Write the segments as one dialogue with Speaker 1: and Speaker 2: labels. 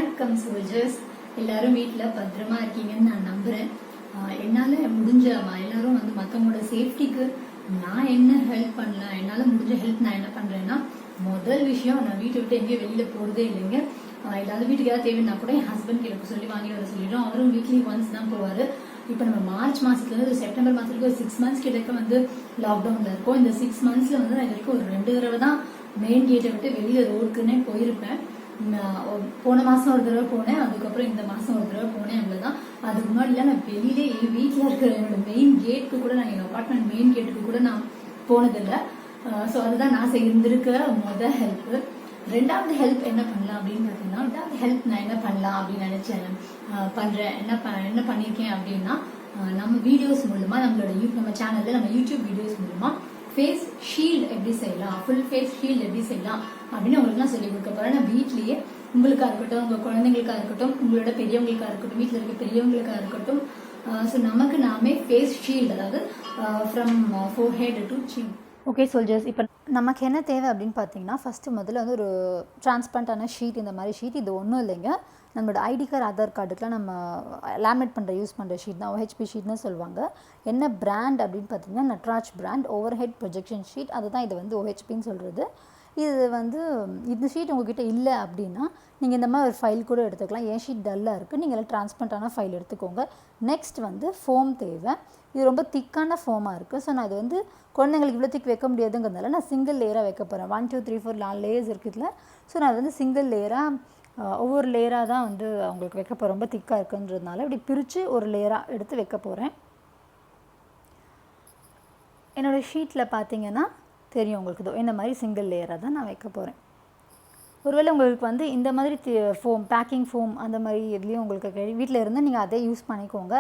Speaker 1: வணக்கம் சோல்ஜர்ஸ். எல்லாரும் வீட்டில் பத்திரமா இருக்கீங்கன்னு நான் நம்புறேன். என்னால் முடிஞ்ச எல்லாரும் மற்றவங்களோட சேஃப்டிக்கு நான் என்ன ஹெல்ப் பண்ணலாம், என்னால் முடிஞ்ச ஹெல்ப் நான் என்ன பண்ணுறேன்னா, முதல் விஷயம் நான் வீட்டை விட்டு எங்கேயும் வெளியில் போகிறதே இல்லைங்க. ஏதாவது வீட்டுக்கு ஏதாவது தேவைன்னா கூட என் ஹஸ்பண்ட் கிட்ட சொல்லி வாங்கி வர சொல்லிடுறோம். அவரும் வீக்லி ஒன்ஸ் தான் போவார். இப்போ நம்ம மார்ச் மாதத்துலேருந்து செப்டம்பர் மாதத்துக்கு ஒரு 6 months கிட்ட லாக்டவுனில் இருக்கோம். இந்த 6 monthsல நான் இது வரைக்கும் ஒரு 2 தடவை தான் மெயின் கேட்டை விட்டு வெளியில் ரோடுக்குன்னே போயிருப்பேன். போன மாதம் ஒரு தடவை போனேன், அதுக்கப்புறம் இந்த மாதம் ஒரு தடவை போனேன், அவ்வளோதான். அதுக்கு முன்னாடிலாம் நான் வெளியிலே என் வீட்டில் இருக்கிற என்னோட மெயின் கேட்டுக்கு கூட, நான் எங்கள் அப்பார்ட்மெண்ட் மெயின் கேட்டுக்கு கூட நான் போனதில்லை. ஸோ அதுதான் நான் இருந்திருக்கிற முதல் ஹெல்ப்பு. ரெண்டாவது ஹெல்ப் என்ன பண்ணலாம் அப்படின்னு பார்த்தீங்கன்னா, ரெண்டாவது ஹெல்ப் நான் என்ன பண்ணலாம் அப்படின்னு நினைச்சேன் பண்ணுறேன். என்ன பண்ணியிருக்கேன் அப்படின்னா, நம்ம வீடியோஸ் மூலமா நம்ம சேனல்ல நம்ம யூடியூப் வீடியோஸ் மூலமா ஃபேஸ் ஷீல்டு எப்படி செய்யலாம், ஃபுல் ஃபேஸ் ஷீல்டு எப்படி செய்யலாம் அப்படின்னு உங்களுக்கு நான் சொல்லி கொடுக்க போறேன். நான் வீட்லயே உங்களுக்கா இருக்கட்டும், உங்க குழந்தைங்களுக்கா இருக்கட்டும், உங்களோட பெரியவங்களுக்கா இருக்கட்டும், வீட்டில் இருக்க பெரியவங்களுக்கா இருக்கட்டும், ஸோ நமக்கு நாமே ஃபேஸ் ஷீல்டு, அதாவது from forehead to chin.
Speaker 2: Okay soldiers, இப்போ நமக்கு என்ன தேவை அப்படின்னு பார்த்தீங்கன்னா, ஃபஸ்ட்டு முதல்ல ஒரு டிரான்ஸ்பரண்டான ஷீட். இந்த மாதிரி ஷீட் இது ஒன்றும் இல்லைங்க, நம்மளோட ஐடி கார்டு, ஆதார் கார்டுக்கெலாம் நம்ம லேமினேட் யூஸ் பண்ணுற ஷீட் தான் OHP ஷீட்னு சொல்லுவாங்க. என்ன பிராண்ட் அப்படின்னு பார்த்தீங்கன்னா, Natraj brand over head projection sheet. அதுதான் இது OHPன்னு சொல்கிறது. இது இந்த ஷீட் உங்ககிட்ட இல்லை அப்படின்னா நீங்கள் இந்த மாதிரி ஒரு ஃபைல் கூட எடுத்துக்கலாம். என் ஷீட் டல்லாக இருக்குது, நீங்கள் டிரான்ஸ்பரண்டான ஃபைல் எடுத்துக்கோங்க. நெக்ஸ்ட் ஃபோம் தேவை. இது ரொம்ப திக்கான ஃபோமாக இருக்குது. ஸோ நான் இது குழந்தைங்களுக்கு இவ்வளோ திக் வைக்க முடியாதுங்கிறதுனால நான் சிங்கிள் லேயராக வைக்க போகிறேன். 1 2 3 4 4 லேயர்ஸ் இருக்குதுல. ஸோ நான் சிங்கிள் லேயராக ஒவ்வொரு லேயராக தான் அவங்களுக்கு வைக்க போகிறேன். ரொம்ப திக்காக இருக்குன்றதுனால இப்படி பிரித்து ஒரு லேயராக எடுத்து வைக்க போகிறேன். என்னோடய ஷீட்டில் பார்த்தீங்கன்னா தெரியும் உங்களுக்கு, இந்த மாதிரி சிங்கிள் லேயராக தான் நான் வைக்க போகிறேன். ஒருவேளை உங்களுக்கு இந்த மாதிரி ஃபோம், பேக்கிங் ஃபோம் அந்த மாதிரி இதுலேயும் உங்களுக்கு வீட்டில் இருந்தால் நீங்கள் அதே யூஸ் பண்ணிக்கோங்க.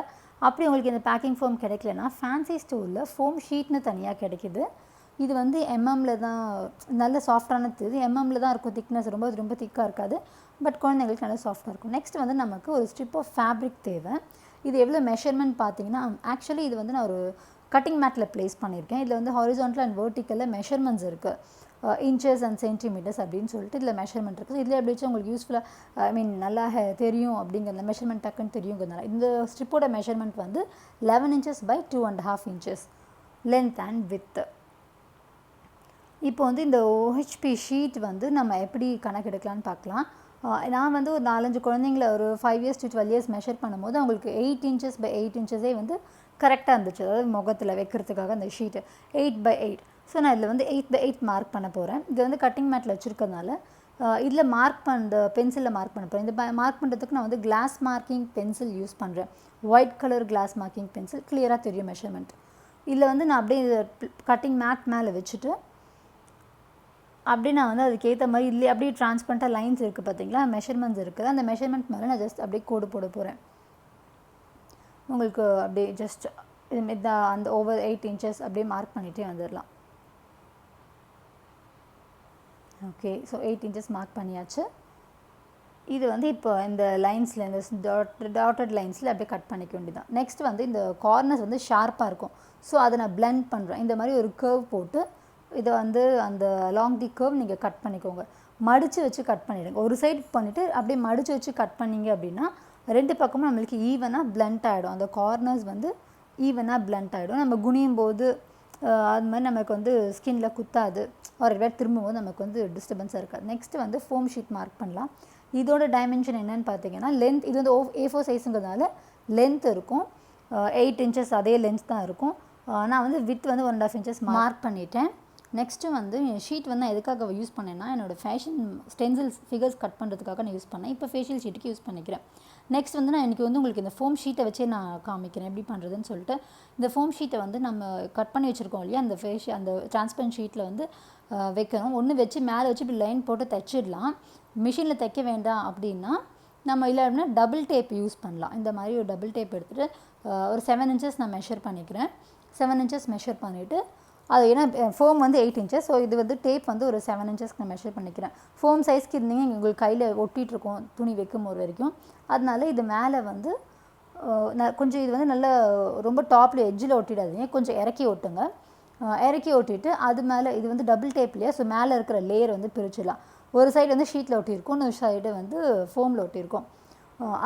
Speaker 2: அப்படி உங்களுக்கு இந்த பேக்கிங் ஃபோம் கிடைக்கலன்னா ஃபேன்சி ஸ்டோரில் ஃபோம் ஷீட்னு தனியாக கிடைக்கிது. இது எம்எம்மில் தான், நல்ல சாஃப்டானது. இது எம்எம்மில் தான் இருக்கும். திக்னஸ் ரொம்ப திக்காக இருக்காது, பட் குழந்தைங்களுக்கு நல்லா சாஃப்டாக இருக்கும். நெக்ஸ்ட் நமக்கு ஒரு ஸ்ட்ரிப் ஆஃப் ஃபேப்ரிக் தேவை. இது எவ்வளோ மெஷர்மெண்ட் பார்த்தீங்கன்னா, ஆக்சுவலி இது நான் ஒரு கட்டிங் மேட்டில் ப்ளேஸ் பண்ணியிருக்கேன். இதில் ஹாரிசான்டல் அண்ட் வெர்டிக்கலில் மெஷர்மெண்ட்ஸ் இருக்குது, இன்ச்சஸ் அண்ட் சென்டிமீட்டர்ஸ் அப்படின்னு சொல்லிட்டு இதில் மெஷர்மெண்ட் இருக்குது. இதில் எப்படி வச்சு உங்களுக்கு யூஸ்ஃபுல்லாக நல்லா தெரியும் அப்படிங்கிற மெஷர்மெண்ட் டக்குன்னு தெரியுங்கிறதுனால இந்த ஸ்ட்ரிப்போட measurement 11 inches by 2.5 inches length and width. இப்போ இந்த OHP ஷீட் நம்ம எப்படி கணக்கு எடுக்கலான்னு பார்க்கலாம். நான் ஒரு 4-5 குழந்தைங்கள ஒரு 5 years to 12 years மெஷர் பண்ணும்போது அவங்களுக்கு 8 inches by 8 inches கரெக்டாக இருந்துச்சு. அதாவது முகத்தில் வைக்கிறதுக்காக அந்த ஷீட்டு 8 by 8. ஸோ நான் இதில் 8 by 8 மார்க் பண்ண போகிறேன். இது கட்டிங் மேட்டில் வச்சுருக்கறதுனால இதில் பென்சிலில் மார்க் பண்ண போகிறேன். இந்த மார்க் பண்ணுறதுக்கு நான் கிளாஸ் மார்க்கிங் பென்சில் யூஸ் பண்ணுறேன். White colour glass marking pencil, கிளியராக தெரியும் மெஷர்மெண்ட். இதில் நான் அப்படியே கட்டிங் மேட் மேலே வச்சுட்டு அப்படியே நான் அதுக்கேற்ற மாதிரி இல்லை அப்படியே டிரான்ஸ்பரண்ட்டாக லைன்ஸ் இருக்குது பார்த்தீங்களா, மெஷர்மெண்ட்ஸ் இருக்குது. அந்த மெஷர்மெண்ட் மேலே நான் ஜஸ்ட் அப்படியே கோடு போட போகிறேன். உங்களுக்கு அப்படியே ஜஸ்ட் அந்த ஓவர் 8 inches அப்படியே மார்க் பண்ணிகிட்டே வந்துடலாம். ஓகே, ஸோ 8 inches மார்க் பண்ணியாச்சு. இது இப்போ இந்த லைன்ஸில், இந்த டாட்டட் லைன்ஸில் அப்படியே கட் பண்ணிக்க வேண்டியதான். நெக்ஸ்ட் இந்த கார்னர்ஸ் ஷார்ப்பாக இருக்கும். ஸோ அதை நான் பிளெண்ட் பண்ணுறேன். இந்த மாதிரி ஒரு கர்வ் போட்டு இதை அந்த லாங் தி கர்வ் நீங்கள் கட் பண்ணிக்கோங்க. மடித்து வச்சு கட் பண்ணிவிடுங்க. ஒரு சைடு பண்ணிவிட்டு அப்படியே மடித்து வச்சு கட் பண்ணிங்க அப்படின்னா 2 பக்கமும் நம்மளுக்கு ஈவனாக பிளண்ட் ஆகிடும். அந்த கார்னர்ஸ் ஈவனாக பிளண்ட் ஆகிடும். நம்ம குனியும் போது அது மாதிரி நமக்கு ஸ்கின்ல குத்தாது. ஒரு வேறு திரும்பும்போது நமக்கு டிஸ்டர்பன்ஸாக இருக்காது. நெக்ஸ்ட்டு ஃபோம் ஷீட் மார்க் பண்ணலாம். இதோட டைமென்ஷன் என்னென்னு பார்த்தீங்கன்னா, லென்த் இது A4 சைஸுங்கிறதுனால லென்த் இருக்கும் 8 inches, அதே லென்த் தான் இருக்கும். நான் வித் 1.5 inches மார்க் பண்ணிட்டேன். நெக்ஸ்ட்டு ஷீட் நான் எதுக்காக யூஸ் பண்ணேன்னா, என்னோடய ஃபேஷன் ஸ்டென்சில்ஸ் ஃபிகர்ஸ் கட் பண்ணுறதுக்காக நான் யூஸ் பண்ணேன். இப்போ ஃபேஷியல் ஷீட்டுக்கு யூஸ் பண்ணிக்கிறேன். நெக்ஸ்ட் நான் இன்றைக்கி உங்களுக்கு இந்த ஃபோம் ஷீட்டை வச்சே நான் காமிக்கிறேன் எப்படி பண்ணுறதுன்னு சொல்லிட்டு. இந்த ஃபோம் ஷீட்டை நம்ம கட் பண்ணி வச்சுருக்கோம் இல்லையா, அந்த டிரான்ஸ்பரண்ட் ஷீட்டில் வைக்கணும். ஒன்று வச்சு மேலே வச்சு இப்படி லைன் போட்டு தைச்சிடலாம். மிஷினில் தைக்க வேண்டாம் அப்படின்னா நம்ம இல்லை அப்படின்னா டபுள் டேப் யூஸ் பண்ணலாம். இந்த மாதிரி ஒரு டபுள் டேப் எடுத்துகிட்டு ஒரு 7 inches நான் மெஷர் பண்ணிக்கிறேன். 7 inches மெஷர் பண்ணிவிட்டு அது ஏன்னா ஃபோம் 8 inches, ஸோ இது டேப் ஒரு 7 inches நான் மெஷர் பண்ணிக்கிறேன். ஃபோம் சைஸ்க்கு இருந்தீங்க உங்களுக்கு கையில் ஒட்டிகிட்ருக்கோம் துணி வைக்கும் போது வரைக்கும். அதனால இது மேலே கொஞ்சம் இது நல்ல ரொம்ப டாப்பில் எட்ஜில் ஒட்டிடாதீங்க, கொஞ்சம் இறக்கி ஒட்டுங்க. இறக்கி ஒட்டிட்டு அது மேலே இது வந்து டபுள் டேப் இல்லையா, ஸோ மேலே இருக்கிற லேயர் வந்து பிரிச்சிடலாம். ஒரு சைடு வந்து ஷீட்டில் ஒட்டியிருக்கும், இன்னொரு சைடு வந்து ஃபோமில் ஒட்டியிருக்கும்.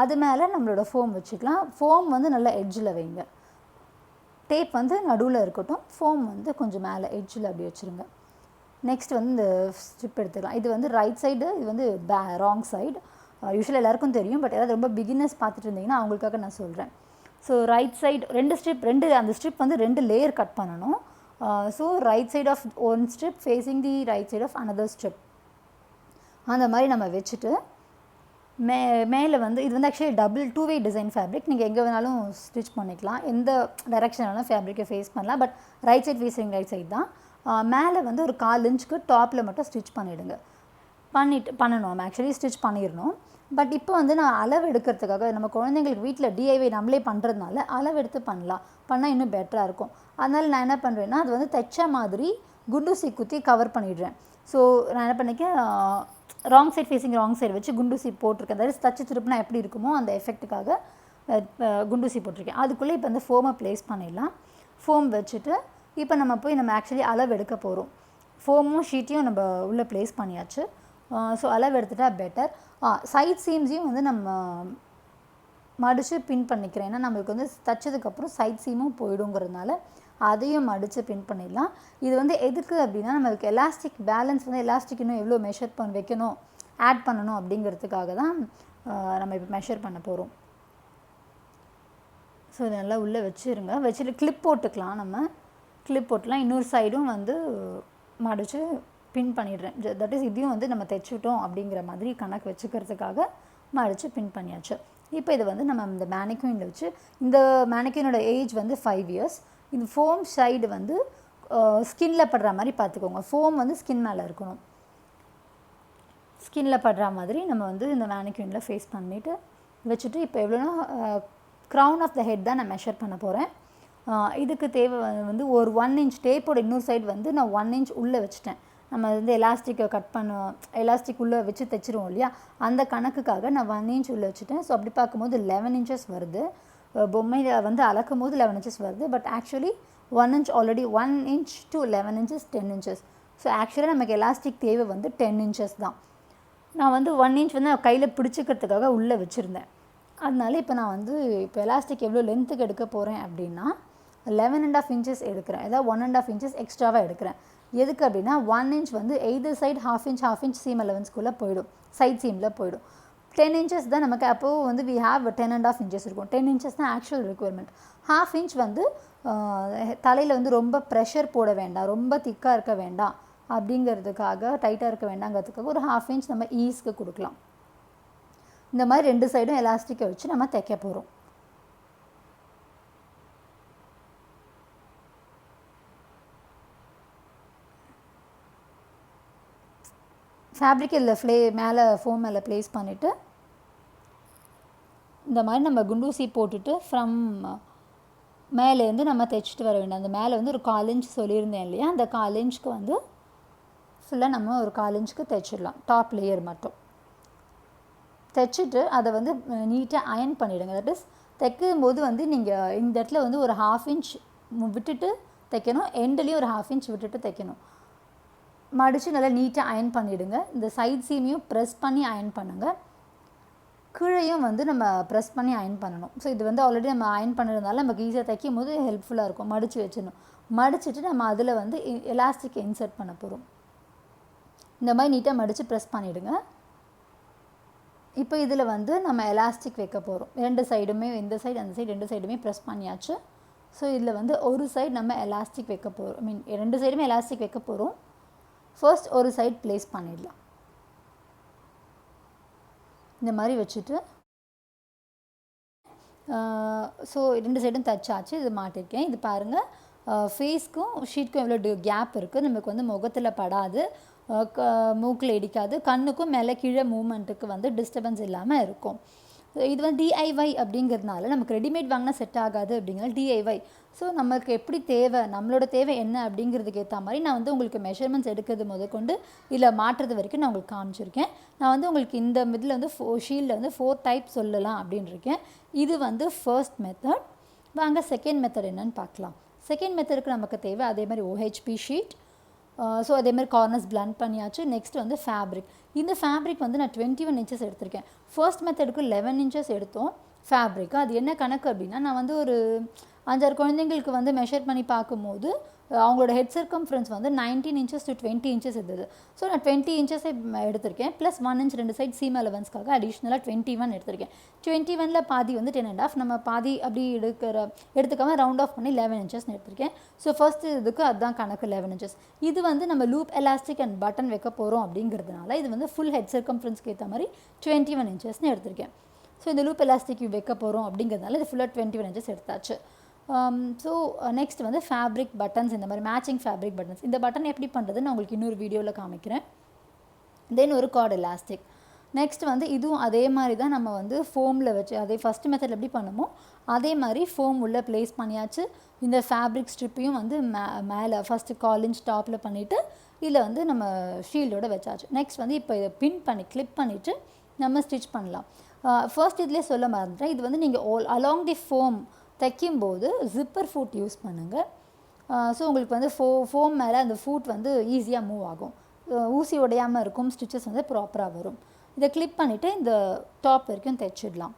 Speaker 2: அது மேலே நம்மளோட ஃபோம் வச்சுக்கலாம். ஃபோம் வந்து நல்லா எட்ஜில் வைங்க, டேப் வந்து நடுவில் இருக்கட்டும், ஃபோம் வந்து கொஞ்சம் மேலே எட்ஜில் அப்படி வச்சுருங்க. நெக்ஸ்ட் வந்து இந்த ஸ்ட்ரிப் எடுத்துக்கலாம். இது வந்து ரைட் சைடு, இது வந்து ராங் சைடு. யூஸ்வலாக எல்லாருக்கும் தெரியும், பட் ஏதாவது ரொம்ப பிகினர்ஸ் பார்த்துட்டு இருந்தீங்கன்னா அவங்களுக்காக நான் சொல்கிறேன். ஸோ ரைட் சைடு அந்த ஸ்ட்ரிப் வந்து 2 லேயர் கட் பண்ணணும். So right side of one strip facing the right side of another strip, அந்த மாதிரி நம்ம வச்சுட்டு மேலே வந்து இது வந்து ஆக்சுவலி டபுள் 2-வே டிசைன் ஃபேப்ரிக். நீங்கள் எங்கே வேணாலும் ஸ்டிச் பண்ணிக்கலாம், எந்த டைரெக்ஷன் வேணாலும் ஃபேப்ரிக்கை ஃபேஸ் பண்ணலாம். But right side facing right side தான். மேலே வந்து ஒரு 1/4 இன்ச்சுக்கு டாப்பில் மட்டும் ஸ்டிச் பண்ணணும். நம்ம ஆக்சுவலி ஸ்டிச் பண்ணிடணும். பட் இப்போ வந்து நான் அளவு எடுக்கிறதுக்காக நம்ம குழந்தைங்களுக்கு வீட்டில் டிஐவை நம்மளே பண்ணுறதுனால அளவு எடுத்து பண்ணால் இன்னும் பெட்டராக இருக்கும். அதனால் நான் என்ன பண்ணுறேன்னா, அது வந்து தைச்ச மாதிரி குண்டூசி குத்தி கவர் பண்ணிடுறேன். ஸோ நான் என்ன பண்ணிக்கேன், wrong side facing wrong side வச்சு குண்டூசி போட்டிருக்கேன். அதாவது தச்சு திருப்பினா எப்படி இருக்குமோ அந்த எஃபெக்ட்டுக்காக குண்டூசி போட்டிருக்கேன். அதுக்குள்ளே இப்போ வந்து ஃபோமை ப்ளேஸ் பண்ணிடலாம். ஃபோம் வச்சுட்டு இப்போ நம்ம ஆக்சுவலி அளவு எடுக்க போகிறோம். ஃபோமும் ஷீட்டையும் நம்ம உள்ளே ப்ளேஸ் பண்ணியாச்சு. ஸோ அளவு எடுத்துட்டா பெட்டர். சைட் சீம்ஸையும் வந்து நம்ம மடித்து பின் பண்ணிக்கிறேன். ஏன்னா நம்மளுக்கு வந்து தைச்சதுக்கப்புறம் சைட் சீமும் போயிடுங்கிறதுனால அதையும் மடித்து பின் பண்ணிடலாம். இது வந்து எதுக்கு அப்படின்னா, நம்மளுக்கு எலாஸ்டிக் பேலன்ஸ் வந்து எலாஸ்டிக் இன்னும் எவ்வளோ வைக்கணும், ஆட் பண்ணணும் அப்படிங்கிறதுக்காக தான் நம்ம இப்போ மெஷர் பண்ண போகிறோம். ஸோ இது நல்லா உள்ளே வச்சுட்டு கிளிப் போட்டுக்கலாம். இன்னொரு சைடும் வந்து மடித்து பின் பண்ணிடுறேன். தட் இஸ் இதையும் வந்து நம்ம தைச்சிட்டோம் அப்படிங்கிற மாதிரி கணக்கு வச்சுக்கிறதுக்காக மடித்து பின் பண்ணியாச்சு. இப்போ இதை வந்து நம்ம இந்த மேனிக்யூனில் வச்சு, இந்த மேனிக்யூனோட ஏஜ் வந்து 5 இயர்ஸ். இந்த ஃபோம் சைடு வந்து ஸ்கின்ல படுற மாதிரி பார்த்துக்கோங்க. ஃபோம் வந்து ஸ்கின் மேலே இருக்கணும். ஸ்கின்ல படுற மாதிரி நம்ம வந்து இந்த மேனிக்யூனில் ஃபேஸ் பண்ணிவிட்டு வச்சுட்டு, இப்போ எவ்வளோனா க்ரௌன் ஆஃப் த ஹெட் தான் நான் மெஷர் பண்ண போகிறேன். இதுக்கு தேவை வந்து ஒரு 1 இன்ச் டேப்போட இன்னொரு சைடு வந்து நான் 1 இன்ச் உள்ளே வச்சுட்டேன். நம்ம வந்து எலாஸ்டிக்கை எலாஸ்டிக் உள்ளே வச்சு தைச்சிருவோம் இல்லையா, அந்த கணக்குக்காக நான் 1 இன்ச் உள்ளே வச்சுட்டேன். ஸோ அப்படி பார்க்கும்போது 11 இன்ச்சஸ் வருது. பொம்மையில் வந்து அளக்கும் போது 11 இன்ச்சஸ் வருது. But actually 1 inch already 1 inch to 11 inches 10 inches. So ஆக்சுவலாக நமக்கு எலாஸ்டிக் தேவை வந்து 10 இன்ச்சஸ் தான். நான் வந்து 1 இன்ச் வந்து கையில் பிடிச்சிக்கிறதுக்காக உள்ளே வச்சுருந்தேன். அதனால இப்போ எலாஸ்டிக் எவ்வளோ லென்த்துக்கு எடுக்க போகிறேன் அப்படின்னா 11.5 இன்ச்சஸ் எடுக்கிறேன். அதாவது 1.5 இன்ச்சஸ் எக்ஸ்ட்ராவாக எடுக்கிறேன். எதுக்கு அப்படின்னா 1 இன்ச் வந்து either side half inch seam அலவன்ஸ்குள்ளே போயிடும், சைட் சீமில் போயிடும். 10 இன்ச்சஸ் தான் நமக்கு அப்போது வந்து வி ஹாவ் 10.5 இன்ச்சஸ் இருக்கும். 10 இன்ச்சஸ் தான் ஆக்சுவல் ரெக்குயர்மெண்ட். ஹாஃப் இன்ச் வந்து தலையில் வந்து ரொம்ப ப்ரெஷர் போட வேண்டாம், ரொம்ப திக்காக இருக்க வேண்டாம் அப்படிங்கிறதுக்காக, டைட்டாக இருக்க வேண்டாங்கிறதுக்காக ஒரு ஹாஃப் இன்ச் நம்ம ஈஸ்க்கு கொடுக்கலாம். இந்த மாதிரி 2 சைடும் எலாஸ்டிக்கை வச்சு நம்ம தைக்க போகிறோம். ஃபேப்ரிக் இதில் மேலே ஃபோம் மேலே ப்ளேஸ் பண்ணிவிட்டு இந்த மாதிரி நம்ம குண்டூசி போட்டுட்டு ஃப்ரம் மேலேருந்து நம்ம தைச்சிட்டு வர வேண்டாம். அந்த மேலே வந்து ஒரு 1/4 இன்ச் சொல்லியிருந்தேன் இல்லையா, அந்த 1/4 இன்ச்சுக்கு வந்து ஃபுல்லாக நம்ம ஒரு 1/4 இன்ச்சுக்கு தைச்சிடலாம். டாப் லேயர் மட்டும் தைச்சிட்டு அதை வந்து நீட்டாக அயன் பண்ணிவிடுங்க. தட் இஸ் தைக்கும் போது வந்து நீங்கள் இந்த இடத்துல வந்து ஒரு ஹாஃப் இன்ச் விட்டுட்டு தைக்கணும், எண்ட்லேயும் ஒரு ஹாஃப் இன்ச் விட்டுட்டு தைக்கணும். மடித்து நல்லா நீட்டாக அயன் பண்ணிவிடுங்க. இந்த சைட் சீமையும் ப்ரெஸ் பண்ணி அயன் பண்ணுங்கள், கீழையும் வந்து நம்ம ப்ரெஸ் பண்ணி அயன் பண்ணணும். ஸோ இது வந்து ஆல்ரெடி நம்ம அயன் பண்ணுறதுனால நமக்கு ஈஸியாக தைக்கும் போது ஹெல்ப்ஃபுல்லாக இருக்கும். மடித்து வச்சிடணும். மடிச்சுட்டு நம்ம அதில் வந்து எலாஸ்டிக் இன்சர்ட் பண்ண போகிறோம். இந்த மாதிரி நீட்டாக மடித்து ப்ரெஸ் பண்ணிவிடுங்க. இப்போ இதில் வந்து நம்ம எலாஸ்டிக் வைக்க போகிறோம். 2 சைடுமே, இந்த சைடு அந்த சைடு 2 சைடுமே ப்ரெஸ் பண்ணியாச்சு. ஸோ இதில் வந்து ஒரு சைடு நம்ம எலாஸ்டிக் வைக்க போகிறோம். 2 சைடுமே எலாஸ்டிக் வைக்க போகிறோம். ஃபர்ஸ்ட் ஒரு சைட் ப்ளேஸ் பண்ணிடலாம். இந்த மாதிரி வச்சுட்டு ஸோ 2 சைடும் தச்சாச்சு. இது மாட்டிருக்கேன். இது பாருங்கள், ஃபேஸ்க்கும் ஷீட்க்கும் எவ்வளோ கேப் இருக்குது. நமக்கு வந்து முகத்தில் படாது, மூக்கில் இடிக்காது, கண்ணுக்கும் மேலே கீழே மூமெண்ட்டுக்கு வந்து டிஸ்டர்பன்ஸ் இல்லாமல் இருக்கும். இது வந்து டிஐஒய் அப்படிங்கிறதுனால நமக்கு ரெடிமேட் வாங்கினா செட் ஆகாது. அப்படிங்கிறனால டிஐஒய். ஸோ நமக்கு எப்படி தேவை, நம்மளோட தேவை என்ன அப்படிங்கிறதுக்கு ஏற்ற மாதிரி நான் வந்து உங்களுக்கு மெஷர்மெண்ட்ஸ் எடுக்கிறது முதற்கொண்டு இதில் மாற்றுறது வரைக்கும் நான் உங்களுக்கு காமிச்சிருக்கேன். நான் வந்து உங்களுக்கு இந்த இதில் வந்து ஷீல்டில் வந்து 4 டைப் சொல்லலாம் அப்படின்னு இருக்கேன். இது வந்து ஃபர்ஸ்ட் மெத்தட். வாங்க செகண்ட் மெத்தட் என்னன்னு பார்க்கலாம். செகண்ட் மெத்தடுக்கு நமக்கு தேவை அதே மாதிரி OHP ஷீட். ஸோ அதே மாதிரி கார்னர்ஸ் பிளண்ட் பண்ணியாச்சு. நெக்ஸ்ட் வந்து ஃபேப்ரிக். இந்த ஃபேப்ரிக் வந்து நான் 21 இன்ச்சஸ் எடுத்திருக்கேன். ஃபர்ஸ்ட் மெத்தடுக்கு 11 இன்ச்சஸ் எடுத்தோம் ஃபேப்ரிக். அது என்ன கணக்கு அப்படின்னா, நான் வந்து ஒரு 5-6 குழந்தைங்களுக்கு வந்து மெஷர் பண்ணி பார்க்கும்போது அவங்களோட ஹெட் சர்க்கம்ஃபரன்ஸ் வந்து 19 இன்ச்சஸ் டு 20 இன்ச்சஸ் இருந்தது. ஸோ நான் 20 இன்ச்சஸே எடுத்திருக்கேன். ப்ளஸ் 1 இன்ச் 2 சைட் சீம் அலவன்ஸ்க்காக அடிஷ்னலாக 21 எடுத்திருக்கேன். 21ல் பாதி வந்து 10.5, நம்ம பாதி அப்படி எடுத்துக்காமல் ரவுண்ட் ஆஃப் பண்ணி 11 இன்ச்சஸ் எடுத்திருக்கேன். ஸோ ஃபர்ஸ்ட் இதுக்கு அதுதான் கணக்கு 11 இன்ச்சஸ். இது வந்து நம்ம லூப் எலாஸ்டிக் அண்ட் பட்டன் வைக்க போகிறோம் அப்படிங்கிறதுனால இது வந்து ஃபுல் ஹெட் சர்க்கம்ஃபரன்ஸ்க்கு ஏற்ற மாதிரி 21 இன்ச்சஸ்னு எடுத்திருக்கேன். ஸோ இந்த லூப் எலாஸ்டிக் வைக்க போகிறோம் அப்படிங்கிறதுனால இது ஃபுல்லாக 21 இன்ச்சஸ் எடுத்தாச்சு. ஸோ நெக்ஸ்ட் வந்து ஃபேப்ரிக் பட்டன்ஸ், இந்த மாதிரி மேட்சிங் ஃபேப்ரிக் பட்டன்ஸ். இந்த பட்டன் எப்படி பண்ணுறதுன்னு நான் உங்களுக்கு இன்னொரு வீடியோவில் காமிக்கிறேன். தென் ஒரு கார்டு எலாஸ்டிக். நெக்ஸ்ட் வந்து இதுவும் அதே மாதிரி தான் நம்ம வந்து ஃபோமில் வச்சு அதே ஃபஸ்ட் மெத்தட் எப்படி பண்ணுமோ அதே மாதிரி ஃபோம் உள்ளே ப்ளேஸ் பண்ணியாச்சு. இந்த ஃபேப்ரிக் ஸ்ட்ரிப்பையும் வந்து மேலே ஃபஸ்ட்டு 1/4 இன்ச் டாப்பில் பண்ணிவிட்டு இதில் வந்து நம்ம ஷீல்டோடு வச்சாச்சு. நெக்ஸ்ட் வந்து இப்போ இதை பின் பண்ணி கிளிப் பண்ணிவிட்டு நம்ம ஸ்டிச் பண்ணலாம். ஃபர்ஸ்ட் இதுலேயே சொல்ல மறந்துட்டேன், இது வந்து நீங்கள் அலாங் தி ஃபோம் தைக்கும்போது ஜிப்பர் ஃபூட் யூஸ் பண்ணுங்கள். ஸோ உங்களுக்கு வந்து ஃபோம் மேலே அந்த ஃபூட் வந்து ஈஸியாக மூவ் ஆகும், ஊசி உடையாமல் இருக்கும், ஸ்டிச்சஸ் வந்து ப்ராப்பராக வரும். இதை கிளிப் பண்ணிவிட்டு இந்த டாப் வரைக்கும் தைச்சிடலாம்.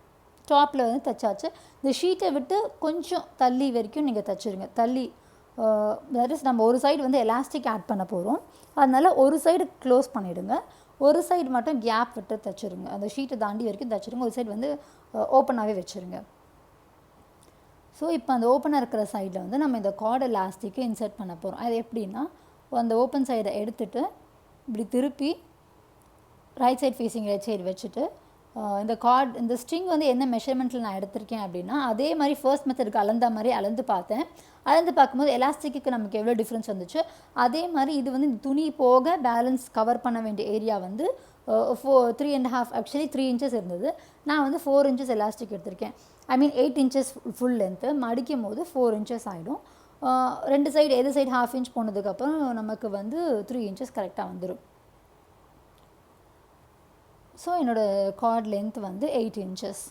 Speaker 2: டாப்பில் வந்து தைச்சாச்சு. இந்த ஷீட்டை விட்டு கொஞ்சம் தள்ளி வரைக்கும் நீங்கள் தைச்சிருங்க. தள்ளி தட் இஸ் நம்ம ஒரு சைடு வந்து எலாஸ்டிக் ஆட் பண்ண போகிறோம், அதனால் ஒரு சைடு க்ளோஸ் பண்ணிவிடுங்க, ஒரு சைடு மட்டும் கேப் விட்டு தைச்சிருங்க. அந்த ஷீட்டை தாண்டி வரைக்கும் தைச்சிருங்க, ஒரு சைடு வந்து ஓப்பனாகவே வச்சுருங்க. ஸோ இப்போ அந்த ஓப்பனாக இருக்கிற சைடில் வந்து நம்ம இந்த கார்டு எலாஸ்டிக்கை இன்சர்ட் பண்ண போகிறோம். அது எப்படின்னா, அந்த ஓப்பன் சைடை எடுத்துகிட்டு இப்படி திருப்பி right side facing right side வச்சுட்டு இந்த ஸ்ட்ரிங் வந்து என்ன மெஷர்மெண்ட்டில் நான் எடுத்திருக்கேன் அப்படின்னா அதே மாதிரி ஃபர்ஸ்ட் மெத்தடுக்கு அளந்து பார்த்தேன். அளந்து பார்க்கும்போது எலாஸ்டிக்கு நமக்கு எவ்வளோ டிஃப்ரென்ஸ் வந்துச்சு அதே மாதிரி இது வந்து இந்த துணி போக பேலன்ஸ் கவர் பண்ண வேண்டிய ஏரியா வந்து 3.5 ஆக்சுவலி 3 இன்ச்சஸ் இருந்தது. நான் வந்து 4 இன்ச்சஸ் எலாஸ்டிக் எடுத்திருக்கேன். 8 இன்ச்சஸ் ஃபுல் லென்த்து. மடிக்கும் போது 4 இன்ச்சஸ் ஆகிடும். ரெண்டு சைடு எது சைடு 1/2 இன்ச் போனதுக்கப்புறம் நமக்கு வந்து 3 இன்ச்சஸ் கரெக்டாக வந்துடும். ஸோ என்னோடய கார்ட் லென்த் வந்து 8 இன்ச்சஸ்.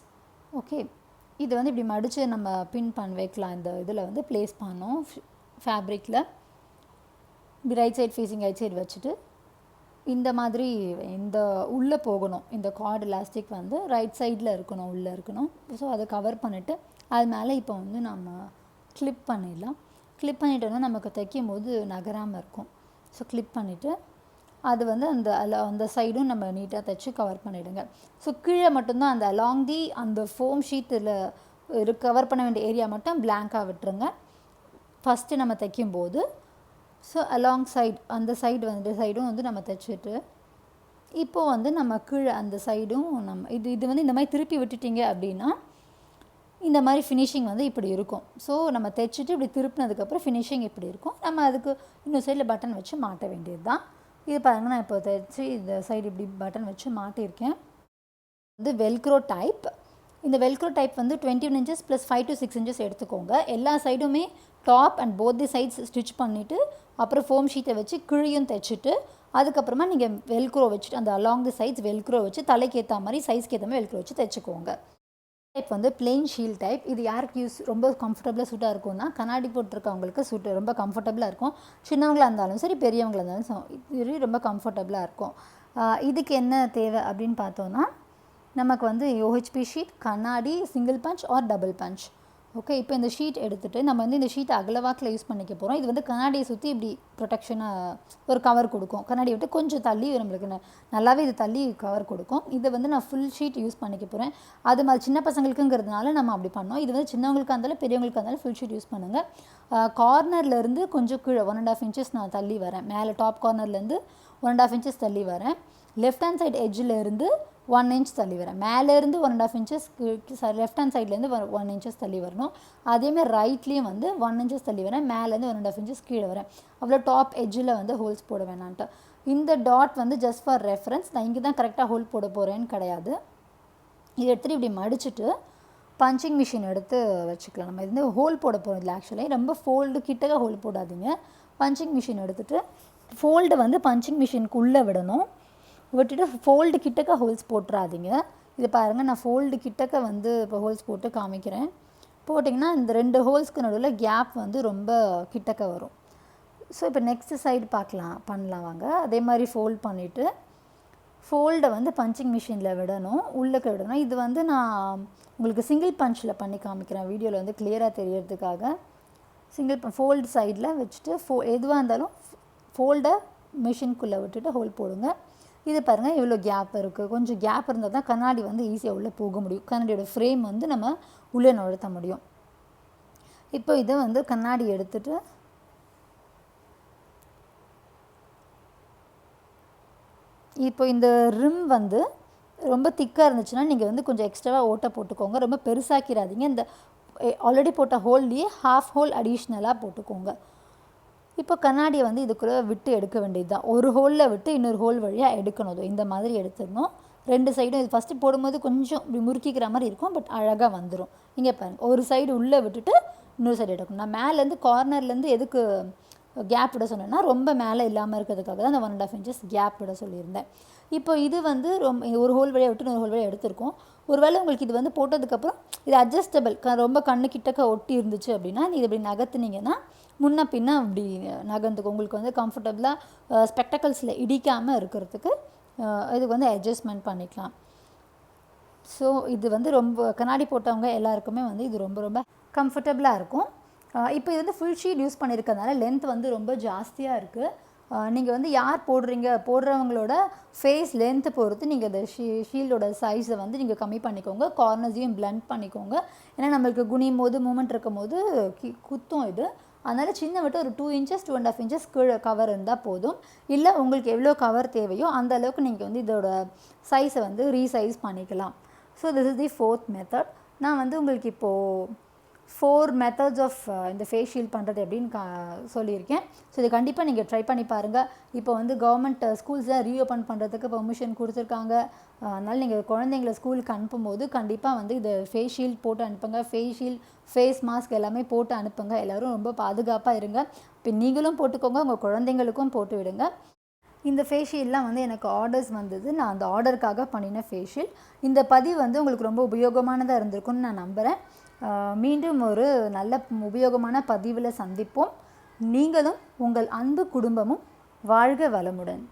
Speaker 2: ஓகே, இது வந்து இப்படி மடித்து நம்ம பின் வைக்கலாம். இந்த இதில் வந்து ப்ளேஸ் பண்ணோம் ஃபேப்ரிக்கில். இப்படி right side facing right side வச்சுட்டு இந்த மாதிரி இந்த உள்ளே போகணும். இந்த கார்டு எலாஸ்டிக் வந்து ரைட் சைடில் இருக்கணும், உள்ளே இருக்கணும். ஸோ அதை கவர் பண்ணிவிட்டு அது மேலே இப்போ வந்து நம்ம கிளிப் பண்ணிடலாம். கிளிப் பண்ணிட்டோன்னா நமக்கு தைக்கும் போது நகராமல் இருக்கும். ஸோ கிளிப் பண்ணிவிட்டு அது வந்து அந்த சைடும் நம்ம நீட்டாக தைச்சி கவர் பண்ணிவிடுங்க. ஸோ கீழே மட்டும்தான் அந்த ஃபோம் ஷீட்டில் கவர் பண்ண வேண்டிய ஏரியா மட்டும் பிளாங்காக விட்டுருங்க ஃபஸ்ட்டு நம்ம தைக்கும்போது. ஸோ அலாங் சைட் அந்த சைடும் வந்து நம்ம தைச்சிட்டு இப்போது வந்து நம்ம கீழே அந்த சைடும் நம்ம இது வந்து இந்த மாதிரி திருப்பி விட்டுட்டிங்க அப்படின்னா இந்த மாதிரி ஃபினிஷிங் வந்து இப்படி இருக்கும். ஸோ நம்ம தைச்சிட்டு இப்படி திருப்பினதுக்கப்புறம் ஃபினிஷிங் இப்படி இருக்கும். நம்ம அதுக்கு இன்னொரு சைடில் பட்டன் வச்சு மாட்ட வேண்டியது தான். இது பாருங்கள், நான் இப்போ தைச்சி இந்த சைடு இப்படி பட்டன் வச்சு மாட்டியிருக்கேன். வந்து வெல்க்ரோ டைப். இந்த வெல்க்ரோ டைப் வந்து 21 இன்ச்சஸ் ப்ளஸ் 5 to 6 இன்ச்சஸ் எடுத்துக்கோங்க. எல்லா சைடுமே top and both the sides stitch பண்ணிவிட்டு அப்புறம் ஃபோம் ஷீட்டை வச்சு கிழியும் தைச்சிட்டு அதுக்கப்புறமா நீங்கள் வெல்க்ரோ வச்சுட்டு அந்த அலாங் தி சைட்ஸ் வெல்க்ரோ வச்சு தலைக்கு ஏற்ற மாதிரி சைஸ்க்கு ஏற்ற மாதிரி வெல்க்ரோ வச்சு தைச்சிக்கோங்க. டைப் வந்து பிளெயின் ஷீல் டைப். இது யாருக்கு ரொம்ப கம்ஃபர்டபுளாக சூட்டாக இருக்கும்னா கண்ணாடி போட்டிருக்கவங்களுக்கு ரொம்ப கம்ஃபர்டபுளாக இருக்கும். சின்னவங்களாக இருந்தாலும் சரி, பெரியவங்களாக இருந்தாலும் சரி ரொம்ப கம்ஃபர்டபுளாக இருக்கும். இதுக்கு என்ன தேவை அப்படின்னு பார்த்தோன்னா நமக்கு வந்து OHP ஷீட், கண்ணாடி, single punch or double punch. Okay, இப்போ இந்த ஷீட் எடுத்துகிட்டு நம்ம வந்து இந்த ஷீட்டை அகலவாக்கில் யூஸ் பண்ணிக்க போகிறோம். இது வந்து கண்ணாடியை சுற்றி இப்படி ப்ரொடெக்ஷனாக ஒரு கவர் கொடுக்கும். கண்ணாடியை விட்டு கொஞ்சம் தள்ளி நம்மளுக்கு நல்லாவே இது தள்ளி கவர் கொடுக்கும். இதை வந்து நான் ஃபுல் ஷீட் யூஸ் பண்ணிக்க போகிறேன். அது மாதிரி சின்ன பசங்களுக்குங்கிறதுனால நம்ம அப்படி பண்ணோம். இது வந்து சின்னவங்களுக்காக இருந்தாலும் பெரியவங்களுக்காக இருந்தாலும் ஃபுல் ஷீட் யூஸ் பண்ணுங்கள். கார்னர்லேருந்து கொஞ்சம் கீழே 1.5 இன்ச்சஸ் நான் தள்ளி வரேன். மேலே டாப் கார்னர்லேருந்து 1.5 இன்ச்சஸ் தள்ளி வரேன். லெஃப்ட் ஹேண்ட் சைடு எட்ஜிலேருந்து 1 இன்ச் தள்ளி வரேன். மேலேருந்து 1.5 இன்ச்சஸ் லெஃப்ட் ஹேண்ட் சைட்லேருந்து 1 இன்ச்சஸ் தள்ளி வரணும். அதேமாதிரி ரைட்லேயும் வந்து 1 இன்ச்சஸ் தள்ளி வரேன். மேலேருந்து 1.5 இன்ச்சஸ் கீழே வரேன். அவ்வளோ டாப் எட்ஜில் வந்து ஹோல்ஸ் போட வேணான்ட்டு. இந்த டாட் வந்து ஜஸ்ட் ஃபார் ரெஃபரன்ஸ். நான் இங்கே தான் கரெக்டாக ஹோல் போட போகிறேன்னு கிடையாது. இதை எடுத்துகிட்டு இப்படி மடிச்சுட்டு பஞ்சிங் மிஷின் எடுத்து வச்சுக்கலாம். நம்ம இது ஹோல் போட போகிறோம். இதில் ஆக்சுவலி ரொம்ப ஃபோல்டு கிட்டக்க ஹோல் போடாதீங்க. பஞ்சிங் மிஷின் எடுத்துகிட்டு ஃபோல்டு வந்து பஞ்சிங் மிஷினுக்கு உள்ளே விடணும். விட்டுட்டு ஃபோல்டு கிட்டக்க ஹோல்ஸ் போட்டுறாதீங்க. இது பாருங்கள், நான் ஃபோல்டு கிட்டக்க வந்து இப்போ ஹோல்ஸ் போட்டு காமிக்கிறேன். போட்டிங்கன்னா இந்த 2 ஹோல்ஸ்க்கு நடுவில் கேப் வந்து ரொம்ப கிட்டக்க வரும். ஸோ இப்போ நெக்ஸ்ட்டு சைடு பண்ணலாம் வாங்க. அதே மாதிரி ஃபோல்ட் பண்ணிவிட்டு ஃபோல்டை வந்து பஞ்சிங் மிஷினில் விடணும், உள்ளக்க விடணும். இது வந்து நான் உங்களுக்கு சிங்கிள் பஞ்சில் பண்ணி காமிக்கிறேன், வீடியோவில் வந்து கிளியராக தெரியறதுக்காக. ஃபோல்டு சைடில் வச்சுட்டு எதுவாக இருந்தாலும் ஃபோல்டை மிஷின்குள்ளே விட்டுட்டு ஹோல் போடுங்க. இது பாருங்கள் இவ்வளோ கேப் இருக்குது. கொஞ்சம் கேப் இருந்தால் தான் கண்ணாடி வந்து ஈஸியாக உள்ளே போக முடியும். கண்ணாடியோட ஃப்ரேம் வந்து நம்ம உள்ளே நுழைத்த முடியும். இப்போ இதை வந்து கண்ணாடி எடுத்துட்டு இப்போ இந்த ரிம் வந்து ரொம்ப திக்காக இருந்துச்சுன்னா நீங்கள் வந்து கொஞ்சம் எக்ஸ்ட்ராவாக ஓட்டை போட்டுக்கோங்க. ரொம்ப பெருசாக்கிடாதீங்க. இந்த ஆல்ரெடி போட்ட ஹோல்லையே ஹாஃப் ஹோல் அடிஷ்னலாக போட்டுக்கோங்க. இப்போ கண்ணாடியை வந்து இதுக்குள்ளே விட்டு எடுக்க வேண்டியது தான். ஒரு ஹோலில் விட்டு இன்னொரு ஹோல் வழியாக எடுக்கணும். இந்த மாதிரி எடுத்துடணும். 2 சைடும் இது ஃபஸ்ட்டு போடும்போது கொஞ்சம் இப்படி முறுக்கிக்கிற மாதிரி இருக்கும், பட் அழகாக வந்துடும். இங்கே பாருங்கள், ஒரு சைடு உள்ளே விட்டுட்டு இன்னொரு சைடு எடுக்கணும். நான் மேலேருந்து கார்னர்லேருந்து எதுக்கு கேப் விட சொன்னேன்னா ரொம்ப மேலே இல்லாமல் இருக்கிறதுக்காக தான் அந்த 1.5 inches கேப் விட சொல்லியிருந்தேன். இப்போ இது வந்து ஒரு ஹோல் வழியாக விட்டு இன்னொரு ஹோல் வழியாக எடுத்திருக்கோம். ஒருவேளை உங்களுக்கு இது வந்து போட்டதுக்கப்புறம் இது அட்ஜஸ்டபிள் ரொம்ப கண்ணு கிட்டக்க ஒட்டி இருந்துச்சு அப்படின்னா இது இப்படி நகர்த்துனீங்கன்னா முன்ன பின்ன அப்படி நகர்ந்துக்கும். உங்களுக்கு வந்து கம்ஃபர்டபுளாக ஸ்பெக்டக்கல்ஸில் இடிக்காமல் இருக்கிறதுக்கு இதுக்கு வந்து அட்ஜஸ்ட்மெண்ட் பண்ணிக்கலாம். ஸோ இது வந்து ரொம்ப கண்ணாடி போட்டவங்க எல்லாருக்குமே வந்து இது ரொம்ப ரொம்ப கம்ஃபர்டபுளாக இருக்கும். இப்போ இது வந்து ஃபுல் ஷீட் யூஸ் பண்ணியிருக்கிறதுனால லென்த் வந்து ரொம்ப ஜாஸ்தியாக இருக்குது. நீங்கள் வந்து யார் போடுறவங்களோட ஃபேஸ் லென்த்து பொறுத்து நீங்கள் இந்த ஷீல்டோட சைஸை வந்து நீங்கள் கம்மி பண்ணிக்கோங்க. கார்னர்ஸையும் பிளண்ட் பண்ணிக்கோங்க. ஏன்னா நம்மளுக்கு குனியும் போது மூமெண்ட் இருக்கும் போது குத்தும் இது. அதனால் சின்ன விட்டு ஒரு 2 inches 2.5 inches கீழே கவர் இருந்தால் போதும். இல்லை உங்களுக்கு எவ்வளோ கவர் தேவையோ அந்த அளவுக்கு நீங்கள் வந்து இதோட சைஸை வந்து ரீசைஸ் பண்ணிக்கலாம். So this is the 4th method. நான் வந்து உங்களுக்கு இப்போது 4 மெத்தட்ஸ் ஆஃப் இந்த ஃபேஸ் ஷீல்ட் பண்ணுறது எப்படின்னு சொல்லியிருக்கேன். ஸோ இது கண்டிப்பாக நீங்கள் ட்ரை பண்ணி பாருங்கள். இப்போ வந்து கவர்மெண்ட் ஸ்கூல்ஸில் ரீஓப்பன் பண்ணுறதுக்கு பெர்மிஷன் கொடுத்துருக்காங்க. அதனால் நீங்கள் குழந்தைங்கள ஸ்கூலுக்கு அனுப்பும்போது கண்டிப்பாக வந்து இது ஃபேஸ் ஷீல்ட் போட்டு அனுப்புங்க. ஃபேஸ் ஷீல்ட், ஃபேஸ் மாஸ்க் எல்லாமே போட்டு அனுப்புங்க. எல்லோரும் ரொம்ப பாதுகாப்பாக இருங்க. இப்போ நீங்களும் போட்டுக்கோங்க, உங்கள் குழந்தைங்களுக்கும் போட்டு விடுங்க. இந்த ஃபேஷியல்லாம் வந்து எனக்கு ஆர்டர்ஸ் வந்தது. நான் அந்த ஆர்டருக்காக பண்ணின ஃபேஷியல். இந்த பதிவு வந்து உங்களுக்கு ரொம்ப உபயோகமானதாக இருந்திருக்குன்னு நான் நம்புகிறேன். மீண்டும் ஒரு நல்ல உபயோகமான பதிவில் சந்திப்போம். நீங்களும் உங்கள் அன்பு குடும்பமும் வாழ்க வளமுடன்.